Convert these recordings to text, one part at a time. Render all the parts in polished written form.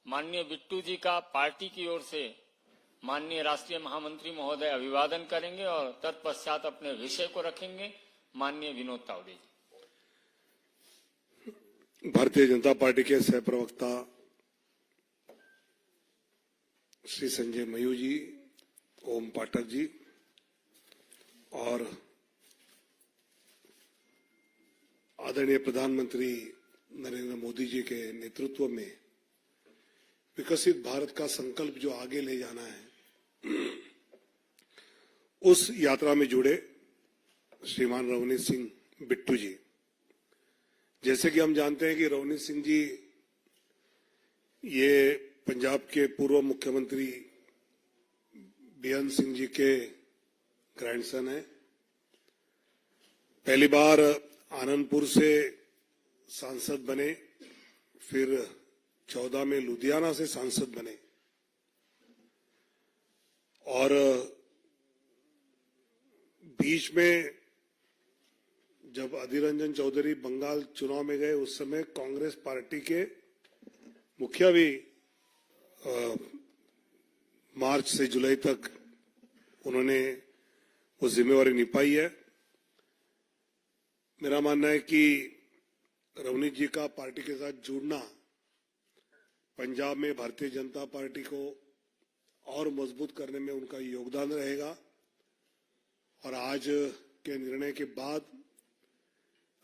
माननीय बिट्टू जी का पार्टी की ओर से माननीय राष्ट्रीय महामंत्री महोदय अभिवादन करेंगे और तत्पश्चात अपने विषय को रखेंगे। माननीय विनोद तावड़े जी। भारतीय जनता पार्टी के सह प्रवक्ता श्री संजय मयूर जी, ओम पाठक जी और आदरणीय प्रधानमंत्री नरेंद्र मोदी जी के नेतृत्व में विकसित भारत का संकल्प जो आगे ले जाना है, उस यात्रा में जुड़े श्रीमान रवनीत सिंह बिट्टू जी। जैसे कि हम जानते हैं कि रवनीत सिंह जी ये पंजाब के पूर्व मुख्यमंत्री बेअंत सिंह जी के ग्रैंडसन हैं। पहली बार आनंदपुर से सांसद बने, फिर 14 में लुधियाना से सांसद बने और बीच में जब अधीर रंजन चौधरी बंगाल चुनाव में गए, उस समय कांग्रेस पार्टी के मुखिया भी मार्च से जुलाई तक उन्होंने वो जिम्मेवारी निभाई है। मेरा मानना है कि रवनीत जी का पार्टी के साथ जुड़ना पंजाब में भारतीय जनता पार्टी को और मजबूत करने में उनका योगदान रहेगा और आज के निर्णय के बाद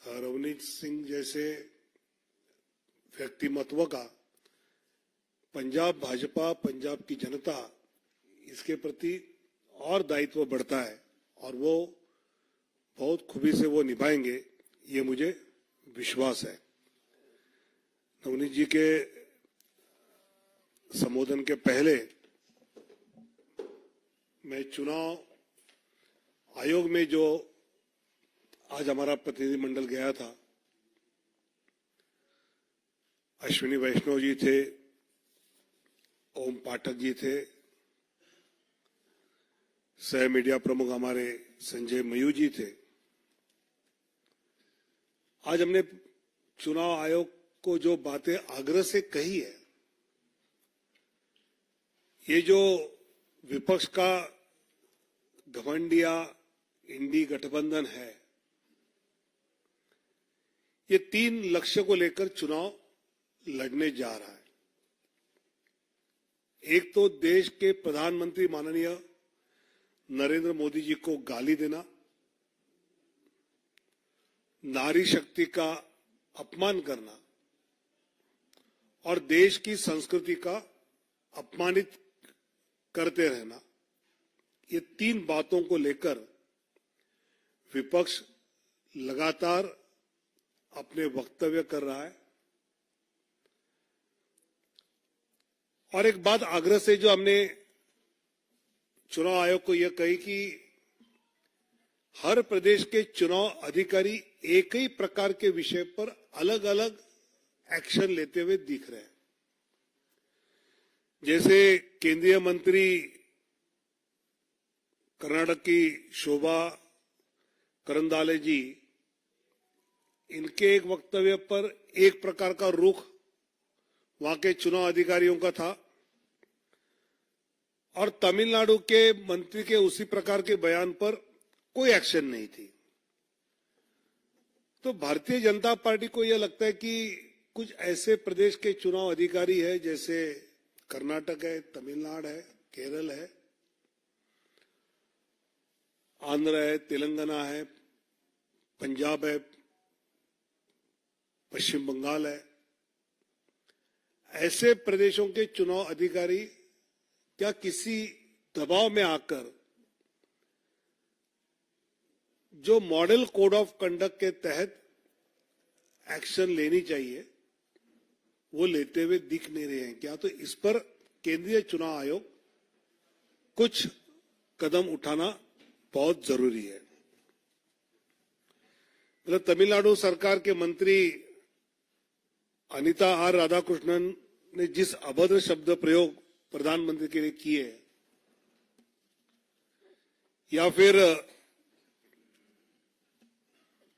रवनीत सिंह जैसे व्यक्तिमत्व का पंजाब भाजपा, पंजाब की जनता इसके प्रति और दायित्व बढ़ता है और वो बहुत खूबी से वो निभाएंगे, ये मुझे विश्वास है। रवनीत जी के संबोधन के पहले मैं चुनाव आयोग में जो आज हमारा प्रतिनिधिमंडल गया था, अश्विनी वैष्णव जी थे, ओम पाठक जी थे, सह मीडिया प्रमुख हमारे संजय मयूर जी थे। आज हमने चुनाव आयोग को जो बातें आग्रह से कही है, ये जो विपक्ष का घमंडिया इंडी गठबंधन है, ये 3 लक्ष्य को लेकर चुनाव लड़ने जा रहा है। एक तो देश के प्रधानमंत्री माननीय नरेंद्र मोदी जी को गाली देना, नारी शक्ति का अपमान करना और देश की संस्कृति का अपमानित करते रहना, ये 3 बातों को लेकर विपक्ष लगातार अपने वक्तव्य कर रहा है। और एक बात आग्रह से जो हमने चुनाव आयोग को यह कही कि हर प्रदेश के चुनाव अधिकारी एक ही प्रकार के विषय पर अलग अलग एक्शन लेते हुए दिख रहे हैं। जैसे केंद्रीय मंत्री कर्नाटक की शोभा करंदाले जी, इनके एक वक्तव्य पर एक प्रकार का रुख वहां के चुनाव अधिकारियों का था और तमिलनाडु के मंत्री के उसी प्रकार के बयान पर कोई एक्शन नहीं थी। तो भारतीय जनता पार्टी को यह लगता है कि कुछ ऐसे प्रदेश के चुनाव अधिकारी है, जैसे कर्नाटक है, तमिलनाडु है, केरल है, आंध्र है, तेलंगाना है, पंजाब है, पश्चिम बंगाल है, ऐसे प्रदेशों के चुनाव अधिकारी क्या किसी दबाव में आकर जो मॉडल कोड ऑफ कंडक्ट के तहत एक्शन लेनी चाहिए वो लेते हुए दिख नहीं रहे हैं? क्या तो इस पर केंद्रीय चुनाव आयोग कुछ कदम उठाना बहुत जरूरी है। मतलब तमिलनाडु सरकार के मंत्री अनिता आर राधाकृष्णन ने जिस अभद्र शब्द प्रयोग प्रधानमंत्री के लिए किए, या फिर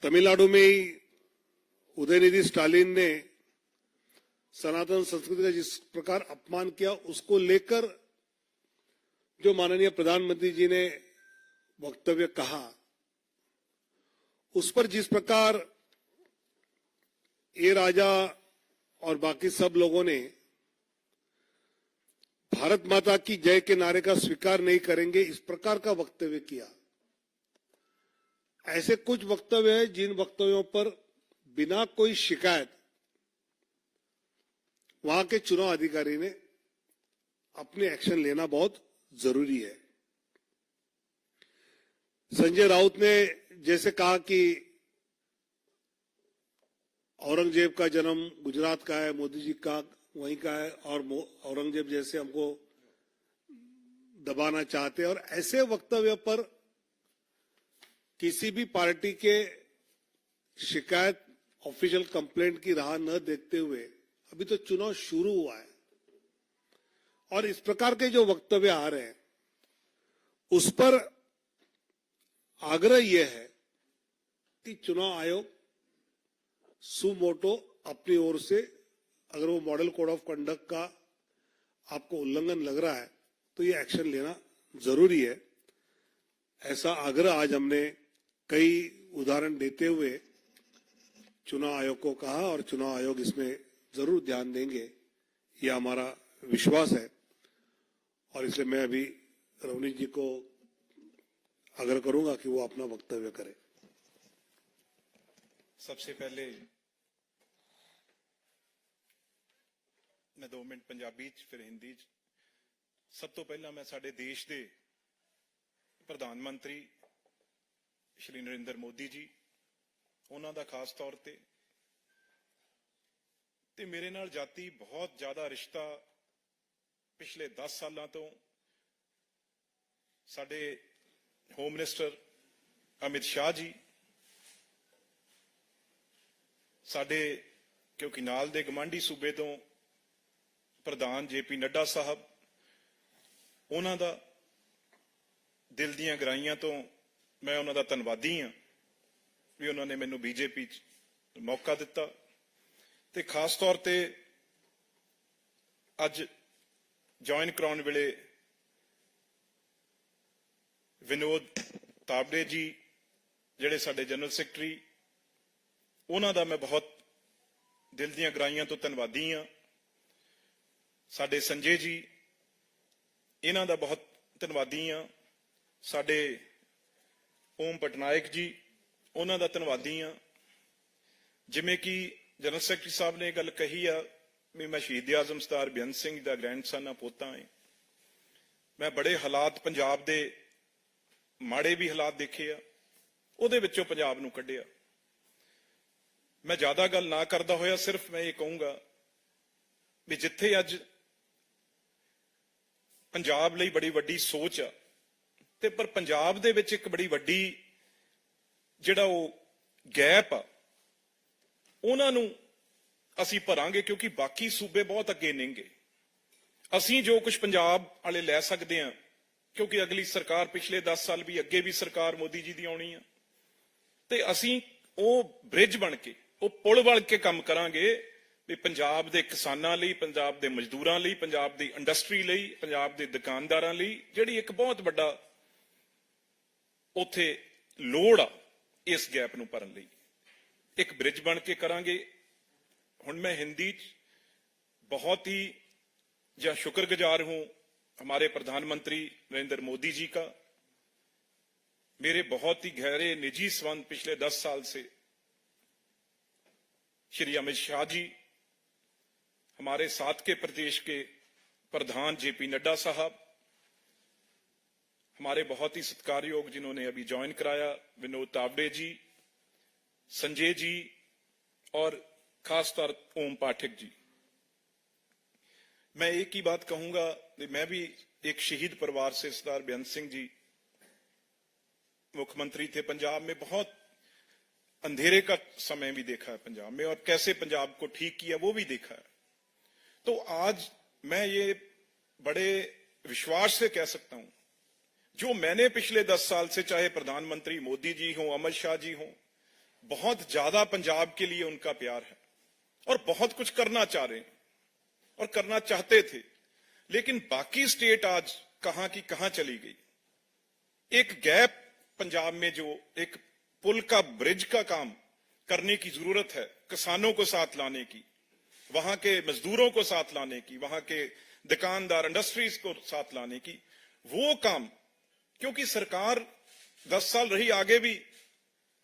तमिलनाडु में ही उदयनिधि स्टालिन ने सनातन संस्कृति का जिस प्रकार अपमान किया, उसको लेकर जो माननीय प्रधानमंत्री जी ने वक्तव्य कहा, उस पर जिस प्रकार ए राजा और बाकी सब लोगों ने भारत माता की जय के नारे का स्वीकार नहीं करेंगे, इस प्रकार का वक्तव्य किया। ऐसे कुछ वक्तव्य हैं जिन वक्तव्यों पर बिना कोई शिकायत वहां के चुनाव अधिकारी ने अपने एक्शन लेना बहुत जरूरी है। संजय राउत ने जैसे कहा कि औरंगजेब का जन्म गुजरात का है, मोदी जी का वहीं का है, और औरंगजेब जैसे हमको दबाना चाहते हैं, और ऐसे वक्तव्य पर किसी भी पार्टी के शिकायत ऑफिशियल कंप्लेंट की राह न देखते हुए अभी तो चुनाव शुरू हुआ है, और इस प्रकार के जो वक्तव्य आ रहे हैं उस पर आग्रह यह है कि चुनाव आयोग सुमोटो अपनी ओर से, अगर वो मॉडल कोड ऑफ कंडक्ट का आपको उल्लंघन लग रहा है तो ये एक्शन लेना जरूरी है। ऐसा आग्रह आज हमने कई उदाहरण देते हुए चुनाव आयोग को कहा, और चुनाव आयोग इसमें जरूर ध्यान देंगे, ये हमारा विश्वास है। और इसलिए मैं अभी रवनीत जी को आग्रह करूंगा कि वो अपना वक्तव्य करें। सबसे पहले मैं 2 मिनट पंजाबी च फिर हिंदी च। सब तो पहला मैं साडे देश दे प्रधान मंत्री श्री नरेंद्र मोदी जी, उन्हां दा खास तौर ते मेरे नाल जाती बहुत ज्यादा रिश्ता पिछले 10 सालों तो साडे होम मिनिस्टर अमित शाह जी, साडे क्योंकि नाल दे गवांढी सूबे तो प्रधान जेपी नड्डा साहब, उन्हां दा दिल दीआं गहराइयां तो मैं उन्हां दा धन्नवादी हां भी उन्होंने मैनू बीजेपी च मौका दिता। ते खास तौर ते अज ज्वाइन कराउण वेले विनोद तावड़े जी जिहड़े साडे जनरल सैकटरी, उन्हां दा मैं बहुत दिल दीआं गहराइयां तो धन्नवादी हां। साडे संजय जी, इन्हां दा बहुत धन्नवादी हां। साडे ओम पटनायक जी, उन्हां दा धन्नवादी हां। जिवें कि जनरल सैकटरी साहब ने गल कही आ भी मैं शहीद आजम सरदार बेअंत सिंह दा ग्रैंडसन पोता है। मैं बड़े हालात पंजाब दे माड़े भी हालात देखे आ, उहदे विचों पंजाब नूं कढिया। मैं ज्यादा गल ना करदा होया सिर्फ मैं ये कहूंगा भी जिथे अज पंजाब लई बड़ी वड्डी सोच आ, ते पर पंजाब दे विच एक बड़ी वड्डी जिहड़ा वो गैप आ, उन्हां नूं असीं भरांगे क्योंकि बाकी सूबे बहुत अगे नेंगे। असीं जो कुछ पंजाब वाले लै सकदे हां, क्योंकि अगली सरकार पिछले 10 साल भी अगे भी सरकार मोदी जी दी आउणी आ, ते असीं ਉਹ ब्रिज बन के ਉਹ पुल बन के काम करांगे भी पंजाब दे किसानां लई, पंजाब दे मजदूरां लई, पंजाब दी इंडस्ट्री लई, पंजाब दे दुकानदारां लई जिहड़ी एक बहुत बड़ा उत्थे लोड़ आ इस गैप नूं भरन लई एक ब्रिज बन के करांगे। हुण मैं हिंदी च बहुत ही शुक्रगुजार हूं हमारे प्रधानमंत्री नरेंद्र मोदी जी का। मेरे बहुत ही गहरे निजी संबंध पिछले 10 साल से श्री अमित शाह जी, हमारे साथ के प्रदेश के प्रधान जेपी नड्डा साहब, हमारे बहुत ही सत्कारयोग जिन्होंने अभी ज्वाइन कराया विनोद तावड़े जी, संजय जी और खासतौर ओम पाठक जी। मैं एक ही बात कहूंगा, मैं भी एक शहीद परिवार से सरदार बेअंत सिंह जी मुख्यमंत्री थे पंजाब में, बहुत अंधेरे का समय भी देखा है पंजाब में और कैसे पंजाब को ठीक किया वो भी देखा है। तो आज मैं ये बड़े विश्वास से कह सकता हूं जो मैंने पिछले 10 साल से, चाहे प्रधानमंत्री मोदी जी हों, अमित शाह जी हों, बहुत ज्यादा पंजाब के लिए उनका प्यार है और बहुत कुछ करना चाह रहे हैं। और करना चाहते थे, लेकिन बाकी स्टेट आज कहां की कहां चली गई। एक गैप पंजाब में, जो एक पुल का, ब्रिज का काम करने की जरूरत है, किसानों को साथ लाने की, वहां के मजदूरों को साथ लाने की, वहां के दुकानदार, इंडस्ट्रीज को साथ लाने की, वो काम, क्योंकि सरकार 10 साल रही, आगे भी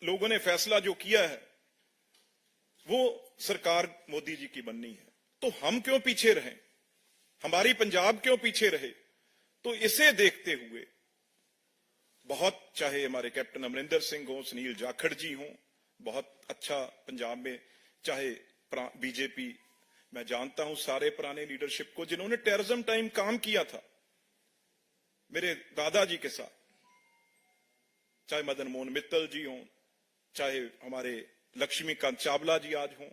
लोगों ने फैसला जो किया है वो सरकार मोदी जी की बननी है। तो हम क्यों पीछे रहें, हमारी पंजाब क्यों पीछे रहे? तो इसे देखते हुए बहुत, चाहे हमारे कैप्टन अमरिंदर सिंह हो, सुनील जाखड़ जी हो, बहुत अच्छा पंजाब में, चाहे बीजेपी, मैं जानता हूं सारे पुराने लीडरशिप को जिन्होंने टेररिज्म टाइम काम किया था मेरे दादाजी के साथ, चाहे मदन मोहन मित्तल जी हों, चाहे हमारे लक्ष्मीकांत चावला जी आज हों,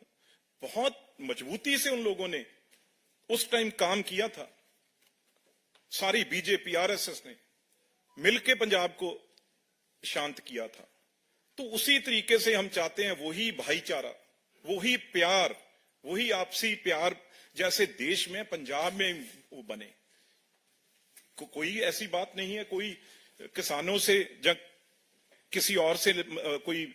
बहुत मजबूती से उन लोगों ने उस टाइम काम किया था। सारी बीजेपी, आरएसएस ने मिलकर पंजाब को शांत किया था। तो उसी तरीके से हम चाहते हैं वही भाईचारा, वही प्यार, वही आपसी प्यार जैसे देश में, पंजाब में वो बने। कोई ऐसी बात नहीं है, कोई किसानों से या किसी और से कोई